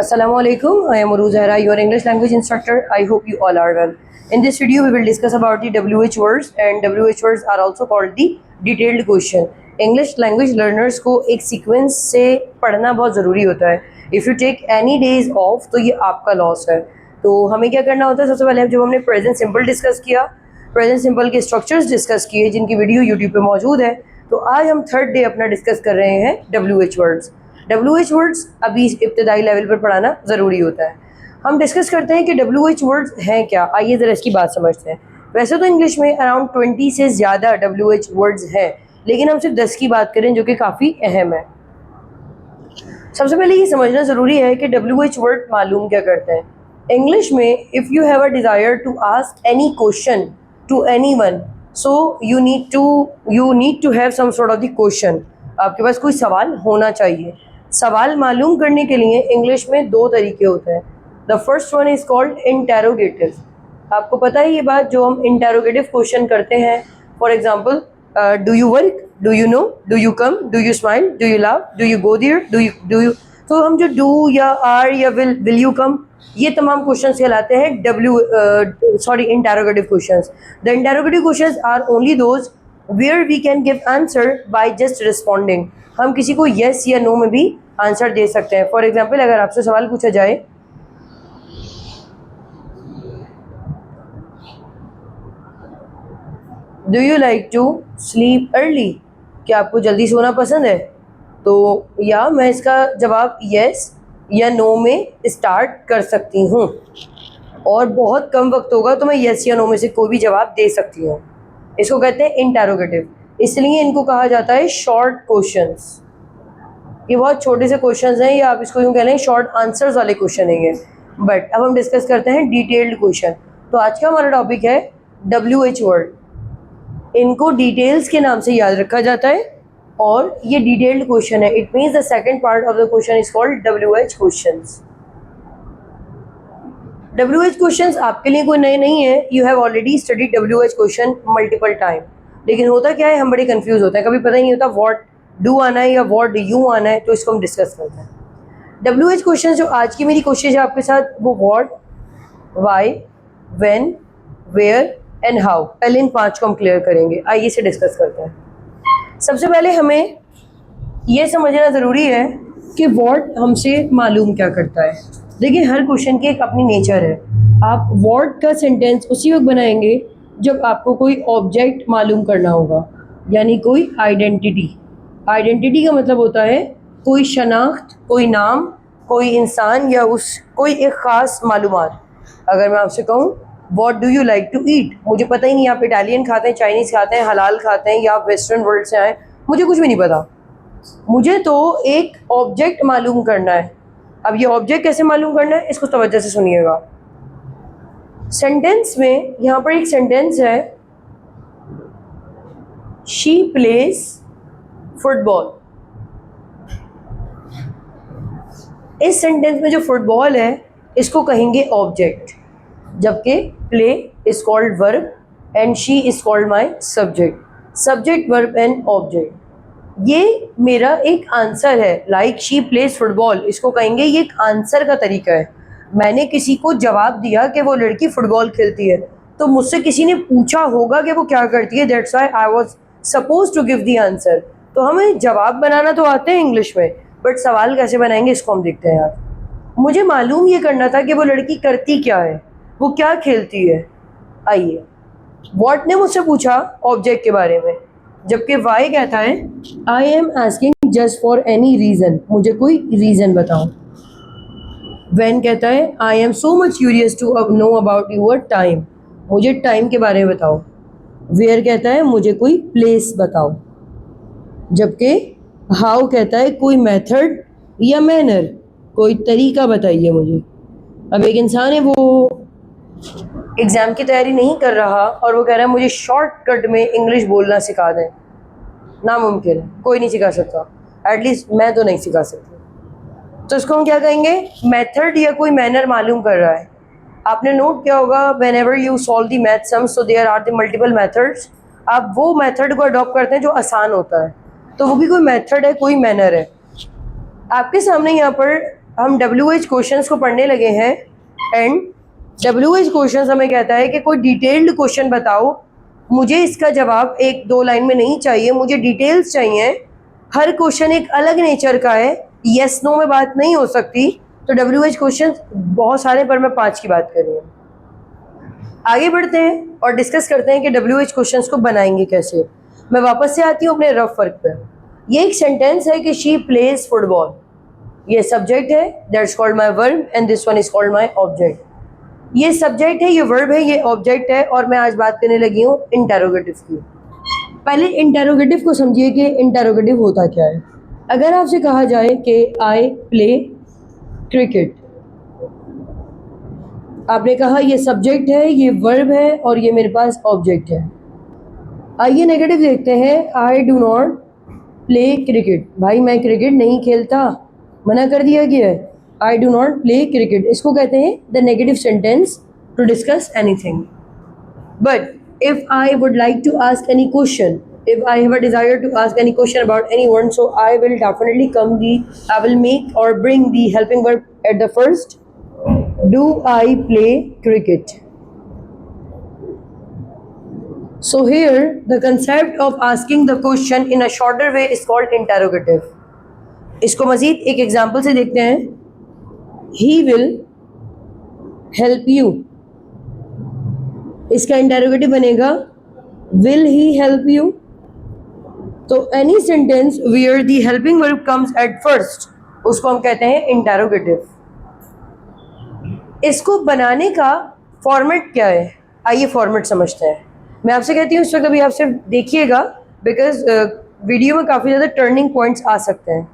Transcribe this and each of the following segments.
Assalamualaikum. I am Uruz Zahra, your English language instructor. I hope you all are well. In this video, we will discuss about the WH words, and WH words are also called the detailed question. English language learners को एक sequence से पढ़ना बहुत ज़रूरी होता है. If you take any days off, तो ये आपका लॉस है. तो हमें क्या करना होता है? सबसे पहले जब हमने प्रेजेंट सिंपल डिस्कस किया, प्रेजेंट सिंपल के स्ट्रक्चर्स डिस्कस किए जिनकी वीडियो यूट्यूब पे मौजूद है, तो आज हम थर्ड डे अपना डिस्कस कर रहे हैं WH वर्ड्स. WH वर्ड्स अभी इब्तदाई लेवल पर पढ़ाना ज़रूरी होता है. हम डिस्कस करते हैं कि WH वर्ड्स हैं क्या. आइए ज़रा इसकी बात समझते हैं. वैसे तो इंग्लिश में अराउंड 20 से ज़्यादा WH वर्ड्स हैं, लेकिन हम सिर्फ 10 की बात करें जो कि काफ़ी अहम है. सबसे पहले ये समझना ज़रूरी है कि WH वर्ड मालूम क्या करते हैं. इंग्लिश में if you have a desire to ask any question to anyone, so you need to have some sort of the question. आपके पास कोई सवाल होना चाहिए. सवाल मालूम करने के लिए इंग्लिश में दो तरीके होते हैं. The first one is called interrogative. आपको पता है ये बात, जो हम इंटेरोगेटिव क्वेश्चन करते हैं. For example, do you work, do you know, do you come, do you smile, do you love, do you go there, do you. तो हम जो डू या आर या विल यू कम, ये तमाम क्वेश्चंस कहलाते हैं interrogative questions. The interrogative questions are only those where we can give answer by just responding. हम किसी को येस या नो में भी आंसर दे सकते हैं. फॉर एग्जाम्पल, अगर आपसे सवाल पूछा जाए, do you like to sleep early, क्या आपको जल्दी सोना पसंद है, तो या मैं इसका जवाब येस या नो में स्टार्ट कर सकती हूँ, और बहुत कम वक्त होगा तो मैं येस या नो में से कोई भी जवाब दे सकती हूँ. इसको कहते हैं इंटेरोगेटिव. इसलिए इनको कहा जाता है शॉर्ट क्वेश्चंस. ये बहुत छोटे से क्वेश्चंस हैं, या आप इसको यूँ कह लें शॉर्ट आंसर्स वाले क्वेश्चन है. बट अब हम डिस्कस करते हैं डिटेल्ड क्वेश्चन. तो आज का हमारा टॉपिक है WH वर्ड. इनको डिटेल्स के नाम से याद रखा जाता है, और ये डिटेल्ड क्वेश्चन है. It means the second part of the question is called WH questions. WH questions आपके लिए कोई नए नहीं है. You have already studied WH question multiple time. लेकिन होता क्या है, हम बड़े कंफ्यूज होते हैं. कभी पता ही नहीं होता व्हाट डू आना है या व्हाट डू यू आना है. तो इसको हम डिस्कस करते हैं. WH क्वेश्चन जो आज की मेरी कोशिश है आपके साथ, वो what, why, when, where and how. पहले इन 5 को हम क्लियर करेंगे. आइए इसे डिस्कस करते हैं. सबसे पहले हमें ये समझना ज़रूरी है कि व्हाट हमसे मालूम क्या करता है. देखिए, हर क्वेश्चन की एक अपनी नेचर है. आप व्हाट का सेंटेंस उसी वक्त बनाएंगे जब आपको कोई ऑब्जेक्ट मालूम करना होगा, यानी कोई आइडेंटिटी. आइडेंटिटी का मतलब होता है कोई शनाख्त, कोई नाम, कोई इंसान, या कोई एक ख़ास मालूमात. अगर मैं आपसे कहूँ what do you like to eat, मुझे पता ही नहीं आप इटालियन खाते हैं, चाइनीज़ खाते हैं, हलाल खाते हैं, या आप वेस्टर्न वर्ल्ड से आए, मुझे कुछ भी नहीं पता. मुझे तो एक ऑब्जेक्ट मालूम करना है. अब ये ऑब्जेक्ट कैसे मालूम करना है, इसको तवज्जो से सुनिएगा. सेंटेंस में यहाँ पर एक सेंटेंस है, शी प्लेज फुटबॉल. इस सेंटेंस में जो फुटबॉल है इसको कहेंगे ऑब्जेक्ट, जबकि play is called verb and she is called my subject. Subject, verb and object. ये मेरा एक आंसर है. लाइक शी प्लेज फुटबॉल, इसको कहेंगे ये एक आंसर का तरीका है. मैंने किसी को जवाब दिया कि वो लड़की फुटबॉल खेलती है, तो मुझसे किसी ने पूछा होगा कि वो क्या करती है. That's why I was suppose to give the answer. तो हमें जवाब बनाना तो आते हैं इंग्लिश में, बट सवाल कैसे बनाएंगे इसको हम देखते हैं. आज मुझे मालूम ये करना था कि वो लड़की करती क्या है, वो क्या खेलती है. आइए, व्हाट ने मुझसे पूछा ऑब्जेक्ट के बारे में, जबकि वाई कहता है I am asking just for any reason, मुझे कोई रीज़न बताओ. व्हेन कहता है I am so much curious to know about your time, मुझे टाइम के बारे में बताओ. वेयर कहता है मुझे कोई प्लेस बताओ. जबकि हाउ कहता है कोई मेथड या मैनर, कोई तरीका बताइए मुझे. अब एक इंसान है, वो एग्ज़ाम की तैयारी नहीं कर रहा और वो कह रहा है मुझे शॉर्टकट में इंग्लिश बोलना सिखा दें. नामुमकिन है, कोई नहीं सिखा सकता. एटलीस्ट मैं तो नहीं सिखा सकती. तो इसको हम क्या कहेंगे, मेथड या कोई मैनर मालूम कर रहा है. आपने नोट किया होगा, whenever you solve the math sums, so there are the multiple methods. आप वो मेथड को अडॉप्ट करते हैं जो आसान होता है, तो वो भी कोई मेथड है, कोई मैनर है. आपके सामने यहाँ पर हम WH क्वेश्चंस को पढ़ने लगे हैं एंड WH क्वेश्चंस हमें कहता है कि कोई डिटेल्ड क्वेश्चन बताओ, मुझे इसका जवाब 1-2 लाइन में नहीं चाहिए, मुझे डिटेल्स चाहिए, हर क्वेश्चन एक अलग नेचर का है, यस नो में बात नहीं हो सकती। तो WH क्वेश्चंस बहुत सारे, पर मैं 5 की बात कर रही हूँ। आगे बढ़ते हैं और डिस्कस करते हैं कि WH क्वेश्चंस को बनाएंगे कैसे। मैं वापस से आती हूँ अपने रफ वर्क पर। ये एक सेंटेंस है कि शी प्लेज फुटबॉल, ये सब्जेक्ट है, that's called my verb and this one is called my object. ये सब्जेक्ट है, ये वर्ब है, ये ऑब्जेक्ट है, और मैं आज बात करने लगी हूँ इंटेरोगेटिव की। पहले इंटेरोगेटिव को समझिए कि इंटेरोगेटिव होता क्या है। अगर आपसे कहा जाए कि आई प्ले क्रिकेट, आपने कहा ये सब्जेक्ट है, ये वर्ब है और ये मेरे पास ऑब्जेक्ट है। आइए नेगेटिव देखते हैं। आई डू नॉट प्ले क्रिकेट, भाई मैं क्रिकेट नहीं खेलता, मना कर दिया गया है। I do not play cricket, इसको कहते हैं the negative sentence to discuss anything. But if I would like to ask any question, if I have a desire to ask any question about anyone, so I will definitely I will make or bring the helping verb at the first. Do I play cricket? So here the concept of asking the question in a shorter way is called interrogative. इसको मजीद एक example से देखते हैं। He will help you, इसका interrogative बनेगा will he help you। तो any sentence where the helping verb comes at first, उसको हम कहते हैं इंटेरोगेटिव। इसको बनाने का फॉर्मेट क्या है, आइए फॉर्मेट समझते हैं। मैं आपसे कहती हूँ इस वक्त अभी आप सिर्फ देखिएगा, बिकॉज वीडियो में काफ़ी ज़्यादा टर्निंग पॉइंट्स आ सकते हैं।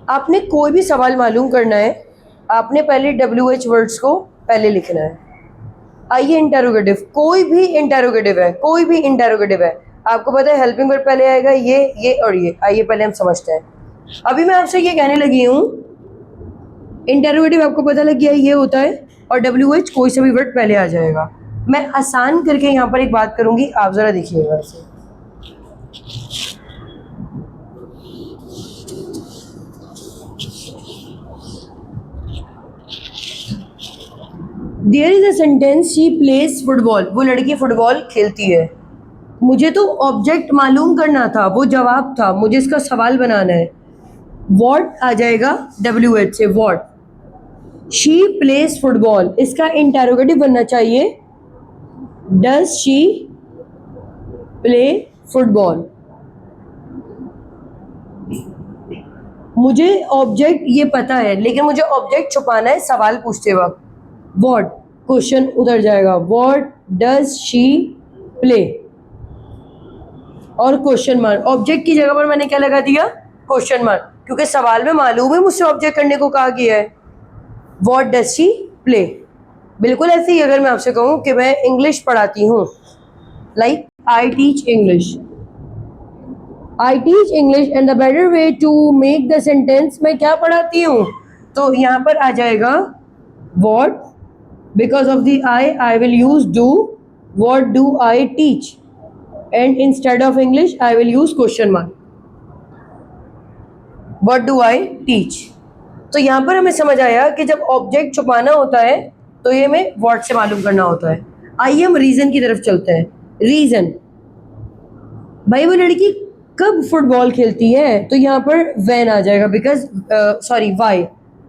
आपने कोई भी सवाल मालूम करना है, आपने पहले WH वर्ड्स को पहले लिखना है। आइए इंटेरोगेटिव, कोई भी इंटेरोगेटिव है, कोई भी इंटेरोगेटिव है, आपको पता है हेल्पिंग वर्ब पहले आएगा, ये और ये। आइए पहले हम समझते हैं। अभी मैं आपसे ये कहने लगी हूँ, इंटेरोगेटिव आपको पता लग गया ये होता है, और WH कोई सा भी वर्ड पहले आ जाएगा। मैं आसान करके यहाँ पर एक बात करूँगी, आप ज़रा देखिएगा इसे। There is a sentence, she plays football, वो लड़की फुटबॉल खेलती है। मुझे तो ऑब्जेक्ट मालूम करना था, वो जवाब था, मुझे इसका सवाल बनाना है। वॉट आ जाएगा WH से, वॉट। शी प्लेज फुटबॉल, इसका इंटेरोगेटिव बनना चाहिए डज शी प्ले फुटबॉल। मुझे ऑब्जेक्ट ये पता है, लेकिन मुझे ऑब्जेक्ट छुपाना है सवाल पूछते वक्त। वॉट, क्वेश्चन उधर जाएगा, वॉट डज शी प्ले, और क्वेश्चन मार्क। ऑब्जेक्ट की जगह पर मैंने क्या लगा दिया, क्वेश्चन मार्क, क्योंकि सवाल में मालूम है मुझसे ऑब्जेक्ट करने को कहा गया है। What does she play. बिल्कुल ऐसे ही अगर मैं आपसे कहूँ कि मैं इंग्लिश पढ़ाती हूँ, like I teach English, I teach English and the better way to make the sentence, मैं क्या पढ़ाती हूँ, तो यहाँ पर आ जाएगा what, because of the I will use do, what do I teach, and instead of English I will use question mark, what do I teach। तो यहाँ पर हमें समझ आया कि जब ऑब्जेक्ट छुपाना होता है तो ये हमें what से मालूम करना होता है। आइए हम रीज़न की तरफ चलते हैं। रीज़न, भाई वो लड़की कब फुटबॉल खेलती है, तो यहाँ पर when आ जाएगा, बिकॉज why,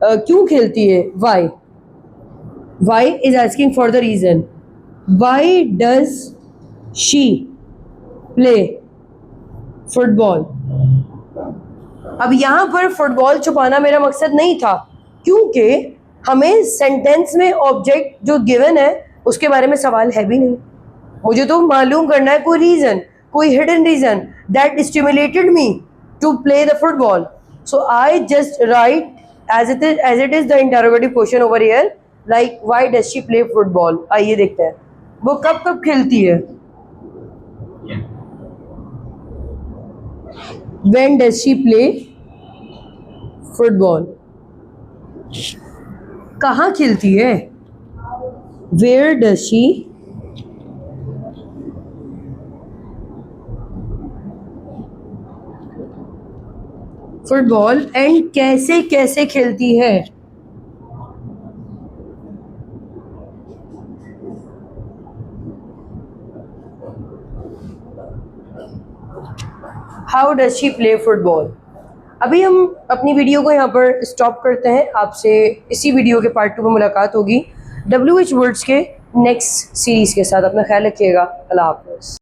क्यों खेलती है, why। Why is asking for the reason. Why does she play football? अब यहाँ पर फुटबॉल छुपाना मेरा मकसद नहीं था, क्योंकि हमें सेंटेंस में ऑब्जेक्ट जो गिवन है उसके बारे में सवाल है भी नहीं। मुझे तो मालूम करना है कोई रीज़न, कोई hidden reason that stimulated me to play the football. So I just write as it is the interrogative question over here, like why does she play football. आइए देखते हैं वो कब कब खेलती है। When does she play football, कहाँ खेलती है, where does she football and कैसे कैसे खेलती है? How does she play football? अभी हम अपनी वीडियो को यहाँ पर स्टॉप करते हैं। आपसे इसी वीडियो के पार्ट 2 में मुलाकात होगी WH वर्ड्स के नेक्स्ट सीरीज़ के साथ। अपना ख्याल रखिएगा। अल्लाह हाफ़िज़।